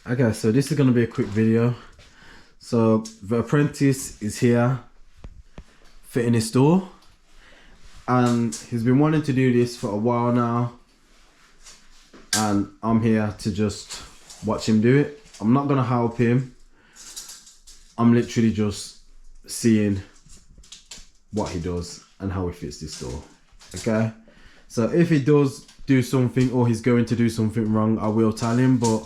Okay, so this is going to be a quick video. So the apprentice is here fitting his door, and he's been wanting to do this for a while now, and I'm here to just watch him do it. I'm not going to help him. I'm literally just seeing what he does and how he fits this door. Okay, so if he does do something or he's going to do something wrong, I will tell him, but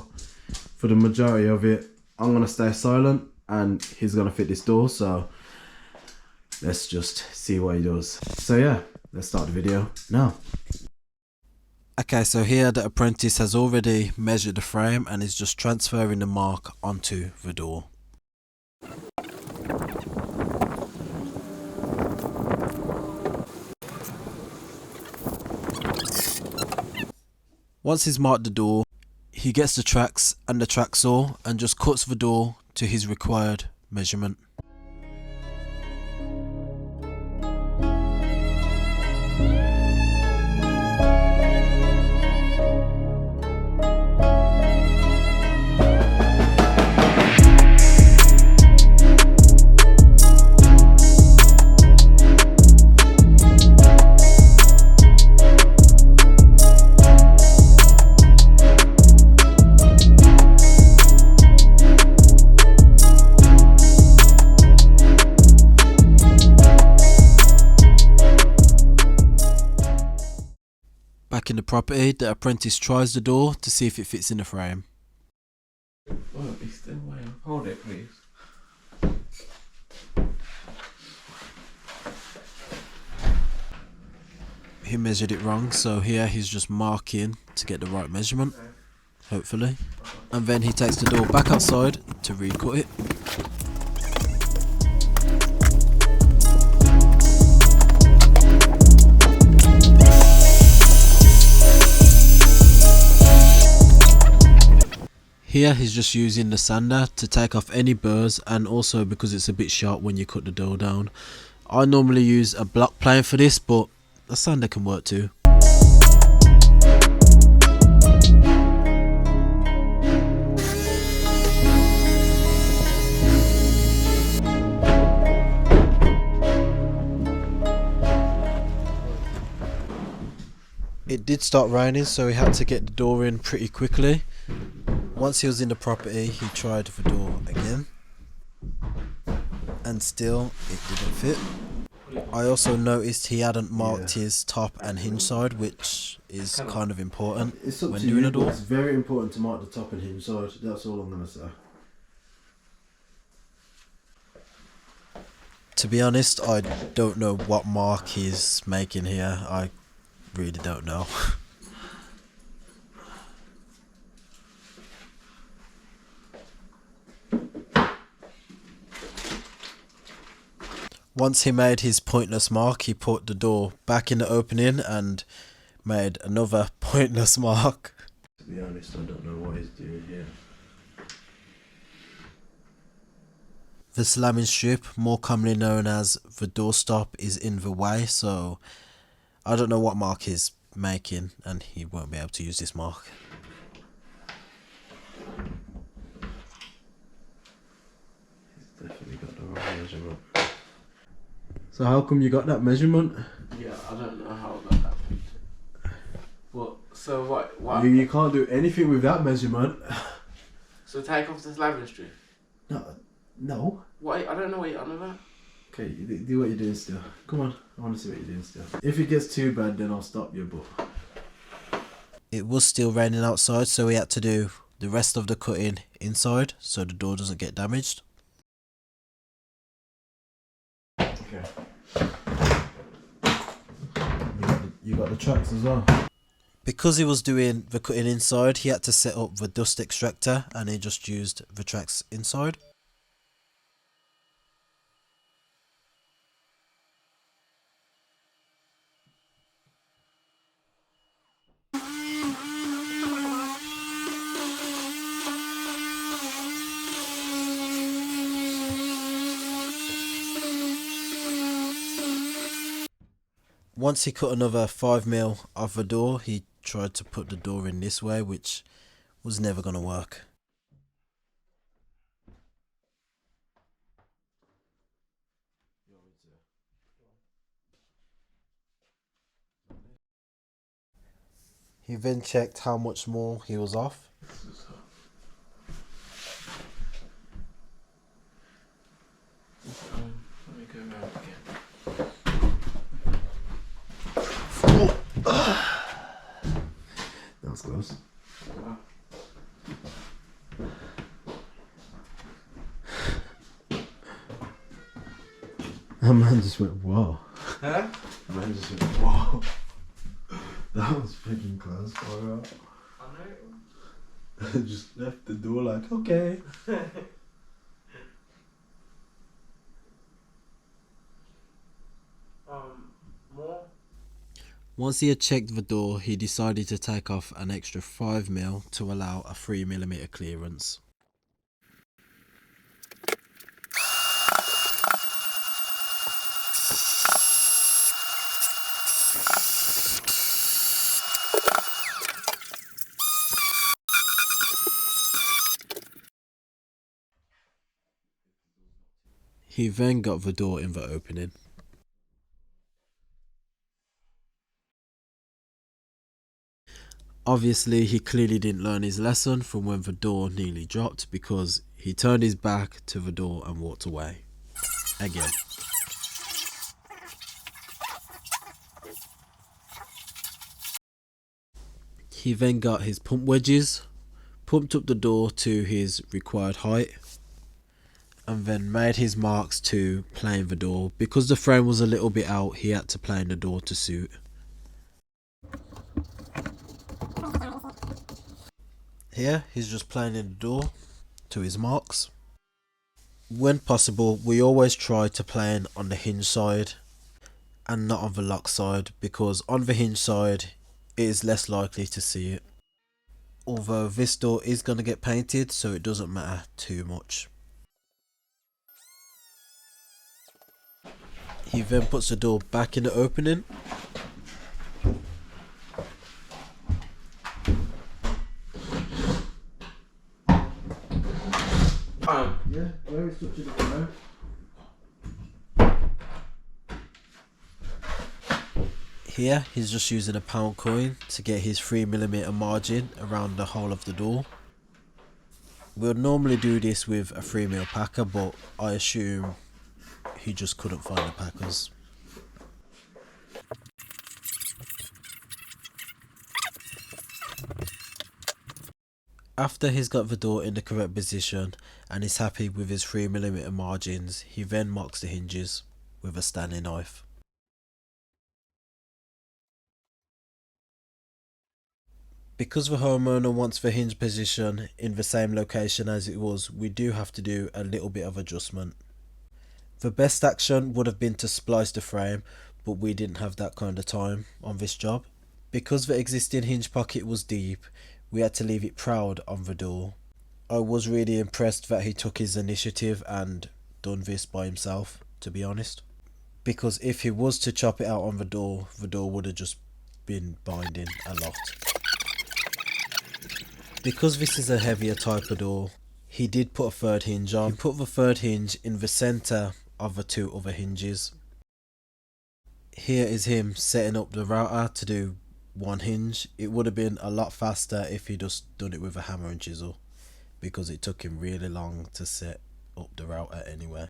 for the majority of it, I'm gonna stay silent and he's gonna fit this door. So let's just see what he does. So yeah, let's start the video now. Okay, so here the apprentice has already measured the frame and is just transferring the mark onto the door. Once he's marked the door, he gets the tracks and the track saw and just cuts the door to his required measurement. Back in the property, the apprentice tries the door to see if it fits in the frame. Oh, it's still way. Hold it, please. He measured it wrong, so here he's just marking to get the right measurement, hopefully. And then he takes the door back outside to recut it. Here he's just using the sander to take off any burrs, and also because it's a bit sharp when you cut the door down. I normally use a block plane for this, but a sander can work too. It did start raining, so he had to get the door in pretty quickly. Once he was in the property, he tried the door again, and still it didn't fit. I also noticed he hadn't marked his top and hinge side, which is kind of important when doing a door. It's very important to mark the top and hinge side, that's all I'm going to say. To be honest, I don't know what mark he's making here. I really don't know. Once he made his pointless mark, he put the door back in the opening and made another pointless mark. To be honest, I don't know what he's doing here. The slamming strip, more commonly known as the doorstop, is in the way, so I don't know what mark he's making, and he won't be able to use this mark. He's definitely got the wrong measurement. So how come you got that measurement? Yeah, I don't know how I got that picture. But, so what? You can't do anything with that measurement. So take off the slamming strip? No. What? I don't know what you're on about. Okay, do what you're doing still. Come on, I want to see what you're doing still. If it gets too bad, then I'll stop you, but... It was still raining outside, so we had to do the rest of the cutting inside, so the door doesn't get damaged. Okay. You got the tracks as well. Because he was doing the cutting inside, he had to set up the dust extractor, and he just used the tracks inside. Once he cut another 5mm off the door, he tried to put the door in this way, which was never going to work. He then checked how much more he was off. Let me go around again. That was close. Wow. That man just went, whoa. Huh? That man just went, whoa. That was freaking close. Bro. I know. Just left the door like, okay. More? Once he had checked the door, he decided to take off an extra 5mm to allow a 3mm clearance. He then got the door in the opening. Obviously, he clearly didn't learn his lesson from when the door nearly dropped, because he turned his back to the door and walked away. Again. He then got his pump wedges, pumped up the door to his required height, and then made his marks to plane the door. Because the frame was a little bit out, he had to plane the door to suit. Here, he's just planing the door to his marks. When possible, we always try to plane on the hinge side and not on the lock side, because on the hinge side it is less likely to see it. Although this door is going to get painted, so it doesn't matter too much. He then puts the door back in the opening. Yeah, where is touching the ground? Here, he's just using a pound coin to get his 3mm margin around the whole of the door. We'll normally do this with a 3mm packer, but I assume he just couldn't find the packers. After he's got the door in the correct position and is happy with his 3mm margins, he then marks the hinges with a Stanley knife. Because the homeowner wants the hinge position in the same location as it was, we do have to do a little bit of adjustment. The best action would have been to splice the frame, but we didn't have that kind of time on this job. Because the existing hinge pocket was deep, we had to leave it proud on the door. I was really impressed that he took his initiative and done this by himself, to be honest. Because if he was to chop it out on the door would have just been binding a lot. Because this is a heavier type of door, he did put a third hinge on. He put the third hinge in the centre of the two other hinges. Here is him setting up the router to do one hinge. It would have been a lot faster if he just done it with a hammer and chisel, because it took him really long to set up the router anyway.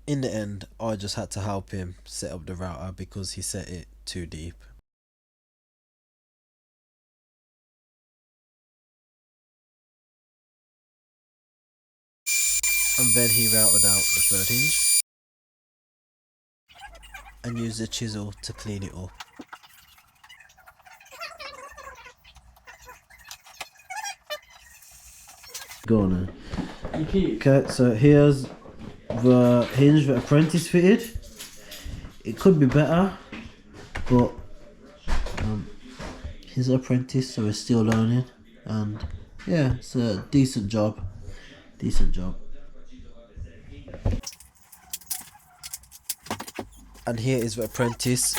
In the end, I just had to help him set up the router because he set it too deep. And then he routed out the third hinge and used a chisel to clean it up. Go on then. Okay, so here's the hinge that Apprentice fitted. It could be better, but he's an apprentice, so we're still learning. And yeah, it's a decent job. Decent job. And here is the Apprentice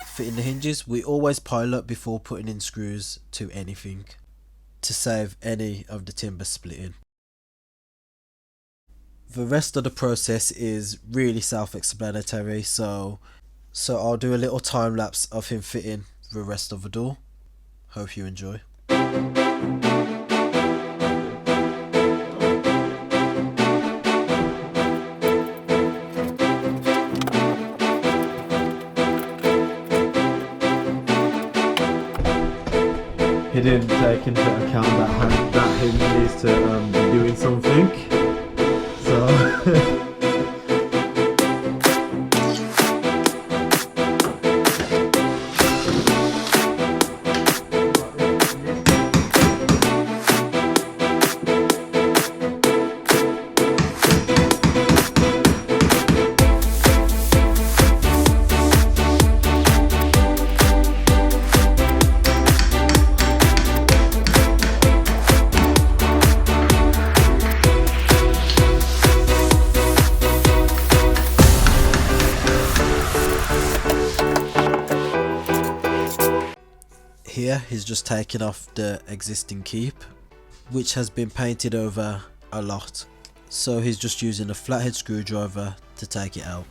fitting the hinges. We always pilot before putting in screws to anything to save any of the timber splitting. The rest of the process is really self-explanatory, so I'll do a little time lapse of him fitting the rest of the door. Hope you enjoy. He didn't take into account that hinge needs to be doing something. So here he's just taking off the existing keep, which has been painted over a lot, so he's just using a flathead screwdriver to take it out.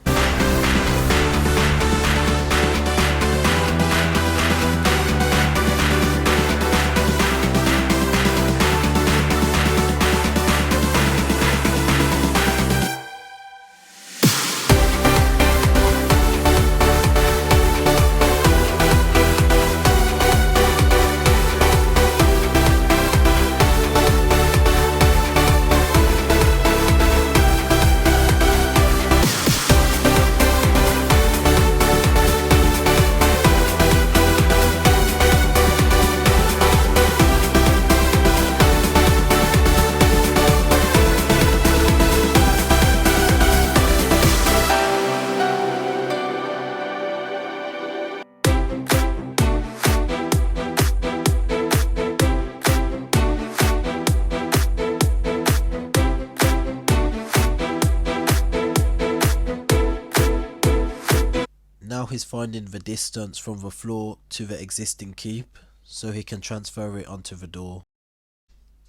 Now he's finding the distance from the floor to the existing keep so he can transfer it onto the door.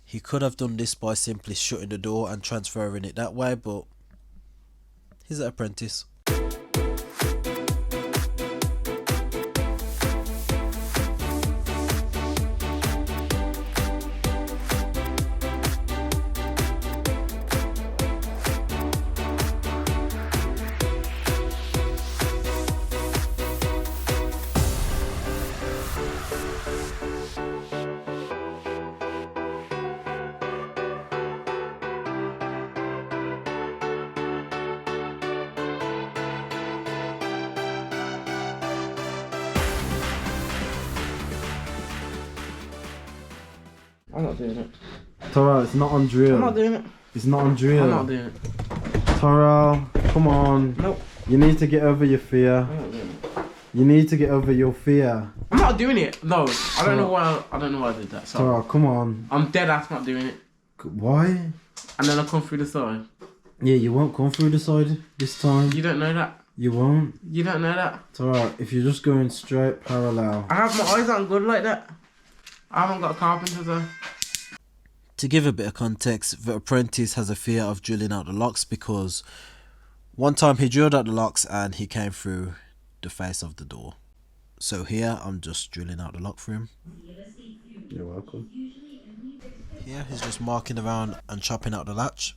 He could have done this by simply shutting the door and transferring it that way, but he's an apprentice. I'm not doing it. Tara, it's not on drill. I'm not doing it. It's not on drill. I'm not doing it. Tara, come on. Nope. You need to get over your fear. I'm not doing it. You need to get over your fear. I'm not doing it. No, I don't know why. I don't know why I did that. Sorry. Tara, come on. I'm dead ass not doing it. Why? And then I come through the side. Yeah, you won't come through the side this time. You don't know that. You won't. You don't know that. Tara, if you're just going straight parallel. I have my eyes aren't good like that. I haven't got a carpenter's eye. To give a bit of context, the apprentice has a fear of drilling out the locks because one time he drilled out the locks and he came through the face of the door. So here I'm just drilling out the lock for him. You're welcome. Here he's just marking around and chopping out the latch.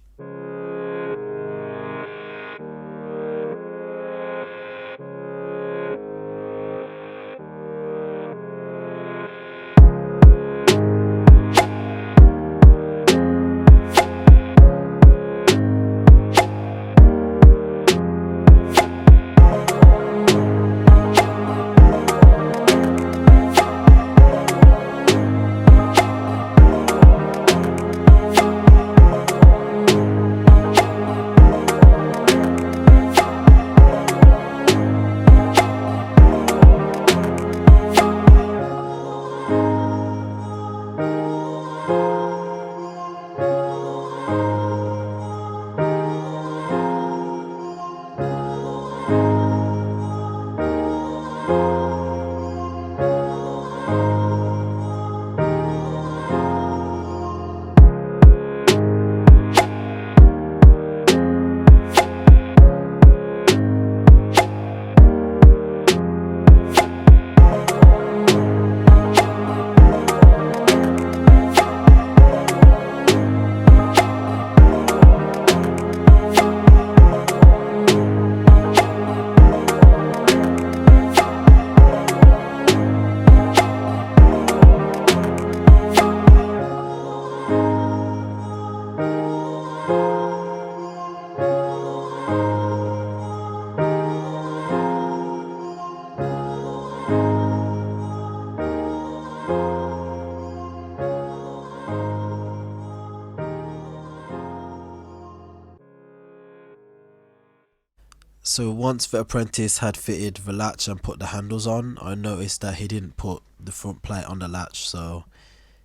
So once the apprentice had fitted the latch and put the handles on, I noticed that he didn't put the front plate on the latch, so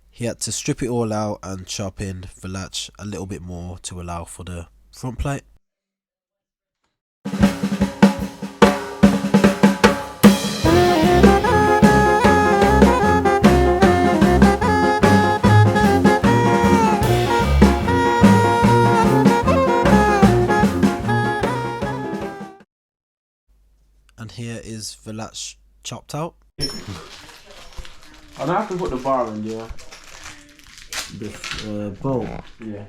he had to strip it all out and chop in the latch a little bit more to allow for the front plate. And here is the latch chopped out. I don't have to put the bar in, yeah. The bolt. Yeah.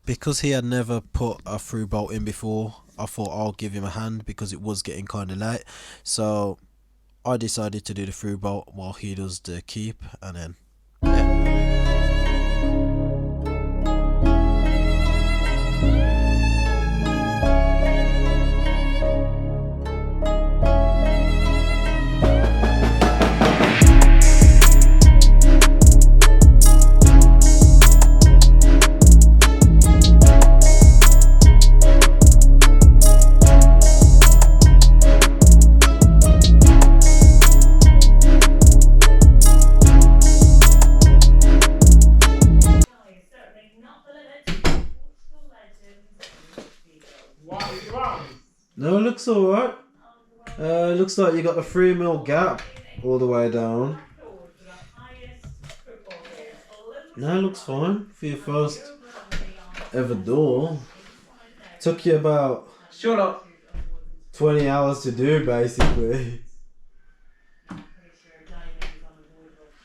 Because he had never put a through bolt in before, I thought I'll give him a hand because it was getting kind of late. So I decided to do the through bolt while he does the keep, and then yeah. No, it looks alright. Looks like you got a 3mm gap all the way down. No, it looks fine for your first ever door. Took you about Shut up. 20 hours to do, basically.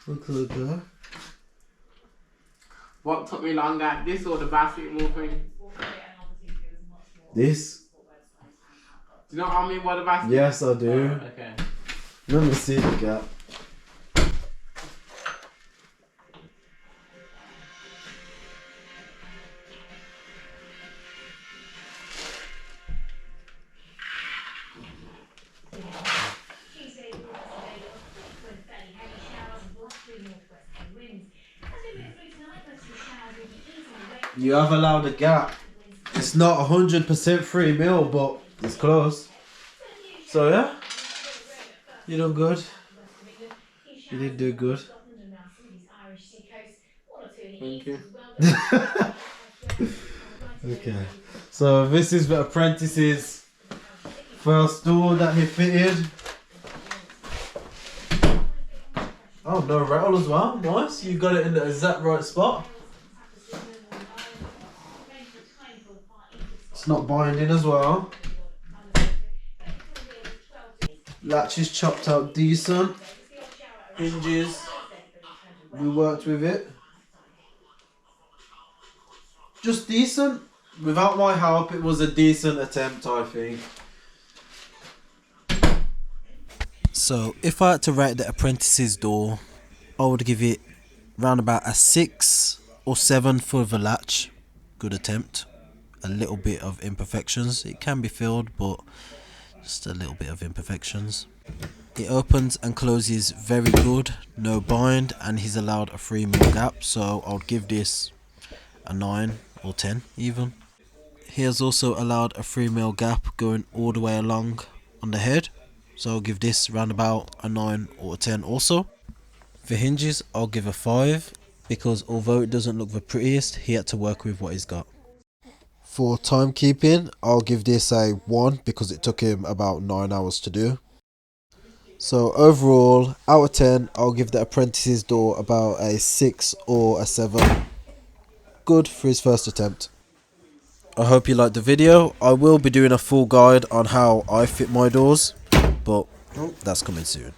Look at that. What took me longer? This or the basketball thing? This? Do you know what I mean by the basketball? Yes, I do. Okay. Let me see the gap. You have allowed a gap. It's not 100% 3mm, but it's close. So yeah, you done good. You did do good. Thank you. Okay, so this is the apprentice's first door that he fitted. Oh, no rattle as well. Nice. You got it in the exact right spot. It's not binding as well. Latch is chopped out decent. Hinges, we worked with it. Just decent. Without my help, it was a decent attempt, I think. So if I had to rate the apprentice's door, I would give it round about a 6 or 7 for the latch. Good attempt. A little bit of imperfections. It can be filled, but just a little bit of imperfections. It opens and closes very good, no bind, and he's allowed a 3mm gap, so I'll give this a 9 or 10 even. He has also allowed a 3mm gap going all the way along on the head, so I'll give this round about a 9 or a 10 also. For hinges, I'll give a 5, because although it doesn't look the prettiest, he had to work with what he's got. For timekeeping, I'll give this a 1 because it took him about 9 hours to do. So overall, out of 10, I'll give the apprentice's door about a 6 or a 7. Good for his first attempt. I hope you liked the video. I will be doing a full guide on how I fit my doors, but that's coming soon.